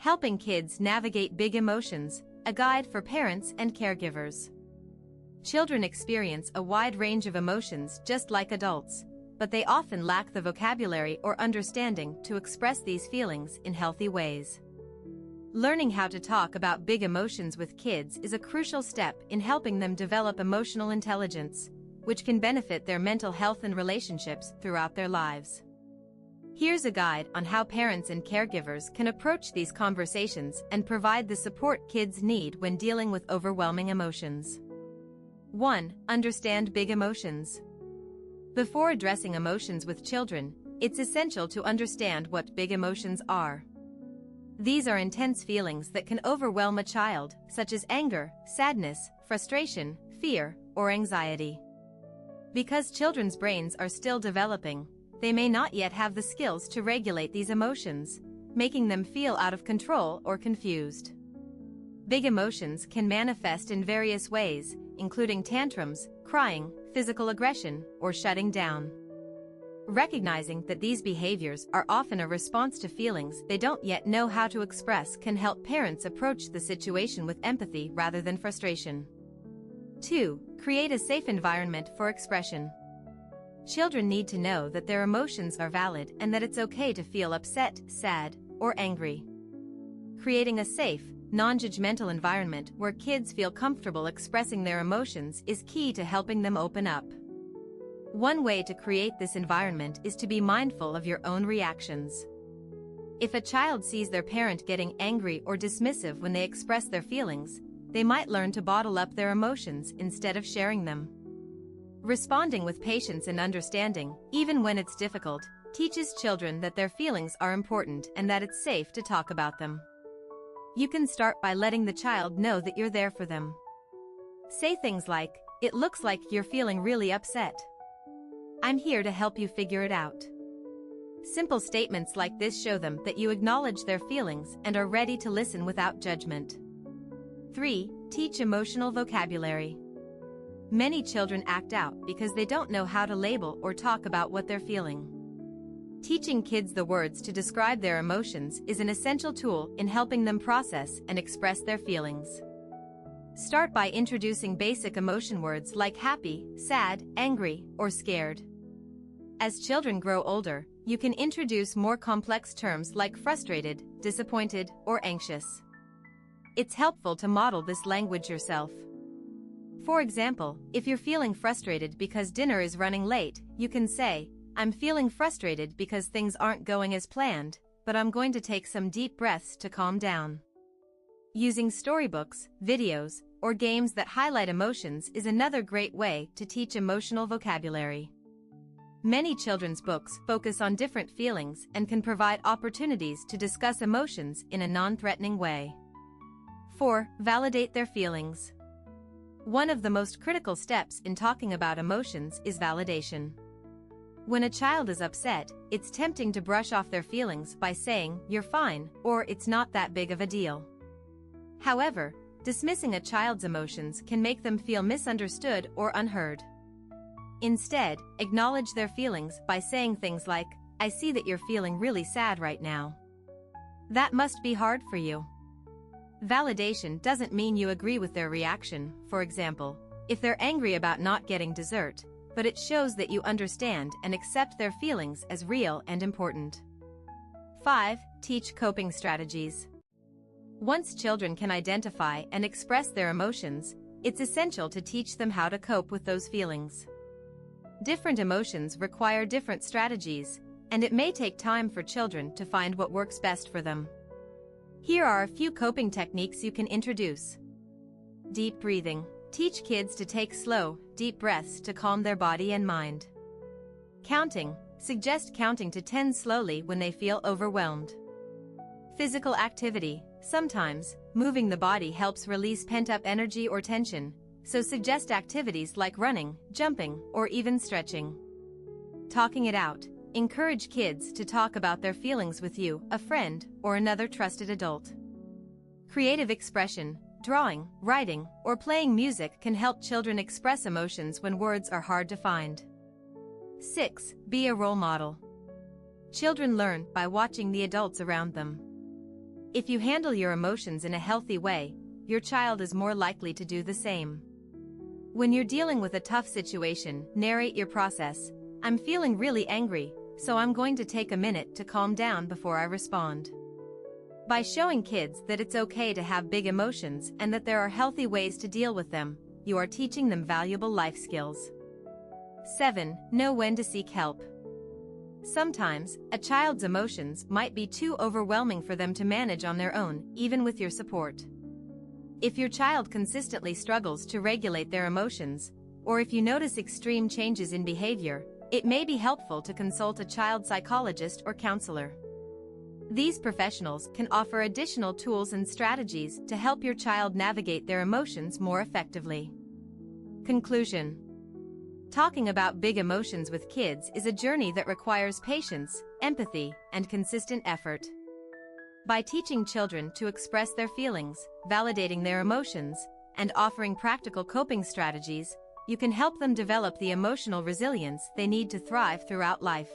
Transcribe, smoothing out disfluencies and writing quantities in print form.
Helping Kids Navigate Big Emotions, a guide for parents and caregivers. Children experience a wide range of emotions just like adults, but they often lack the vocabulary or understanding to express these feelings in healthy ways. Learning how to talk about big emotions with kids is a crucial step in helping them develop emotional intelligence, which can benefit their mental health and relationships throughout their lives. Here's a guide on how parents and caregivers can approach these conversations and provide the support kids need when dealing with overwhelming emotions. 1. Understand big emotions. Before addressing emotions with children, it's essential to understand what big emotions are. These are intense feelings that can overwhelm a child, such as anger, sadness, frustration, fear, or anxiety. Because children's brains are still developing, they may not yet have the skills to regulate these emotions, making them feel out of control or confused. Big emotions can manifest in various ways, including tantrums, crying, physical aggression, or shutting down. Recognizing that these behaviors are often a response to feelings they don't yet know how to express can help parents approach the situation with empathy rather than frustration. 2. Create a safe environment for expression. Children need to know that their emotions are valid and that it's okay to feel upset, sad, or angry. Creating a safe, non-judgmental environment where kids feel comfortable expressing their emotions is key to helping them open up. One way to create this environment is to be mindful of your own reactions. If a child sees their parent getting angry or dismissive when they express their feelings, they might learn to bottle up their emotions instead of sharing them. Responding with patience and understanding, even when it's difficult, teaches children that their feelings are important and that it's safe to talk about them. You can start by letting the child know that you're there for them. Say things like, "It looks like you're feeling really upset. I'm here to help you figure it out." Simple statements like this show them that you acknowledge their feelings and are ready to listen without judgment. 3. Teach emotional vocabulary. Many children act out because they don't know how to label or talk about what they're feeling. Teaching kids the words to describe their emotions is an essential tool in helping them process and express their feelings. Start by introducing basic emotion words like happy, sad, angry, or scared. As children grow older, you can introduce more complex terms like frustrated, disappointed, or anxious. It's helpful to model this language yourself. For example, if you're feeling frustrated because dinner is running late, you can say, "I'm feeling frustrated because things aren't going as planned, but I'm going to take some deep breaths to calm down." Using storybooks, videos, or games that highlight emotions is another great way to teach emotional vocabulary. Many children's books focus on different feelings and can provide opportunities to discuss emotions in a non-threatening way. 4. Validate their feelings. One of the most critical steps in talking about emotions is validation. When a child is upset, it's tempting to brush off their feelings by saying, "You're fine," or "It's not that big of a deal." However, dismissing a child's emotions can make them feel misunderstood or unheard. Instead, acknowledge their feelings by saying things like, "I see that you're feeling really sad right now. That must be hard for you." Validation doesn't mean you agree with their reaction, for example, if they're angry about not getting dessert, but it shows that you understand and accept their feelings as real and important. 5. Teach coping strategies. Once children can identify and express their emotions, it's essential to teach them how to cope with those feelings. Different emotions require different strategies, and it may take time for children to find what works best for them. Here are a few coping techniques you can introduce. Deep breathing. Teach kids to take slow, deep breaths to calm their body and mind. Counting. Suggest counting to 10 slowly when they feel overwhelmed. Physical activity. Sometimes, moving the body helps release pent-up energy or tension, so suggest activities like running, jumping, or even stretching. Talking it out. Encourage kids to talk about their feelings with you, a friend, or another trusted adult. Creative expression. Drawing, writing, or playing music can help children express emotions when words are hard to find. 6. Be a role model. Children learn by watching the adults around them. If you handle your emotions in a healthy way, your child is more likely to do the same. When you're dealing with a tough situation, narrate your process. I'm feeling really angry, so I'm going to take a minute to calm down before I respond. By showing kids that it's okay to have big emotions and that there are healthy ways to deal with them, you are teaching them valuable life skills. 7. Know when to seek help. Sometimes, a child's emotions might be too overwhelming for them to manage on their own, even with your support. If your child consistently struggles to regulate their emotions, or if you notice extreme changes in behavior, it may be helpful to consult a child psychologist or counselor. These professionals can offer additional tools and strategies to help your child navigate their emotions more effectively. Conclusion. Talking about big emotions with kids is a journey that requires patience, empathy, and consistent effort. By teaching children to express their feelings, validating their emotions, and offering practical coping strategies, you can help them develop the emotional resilience they need to thrive throughout life.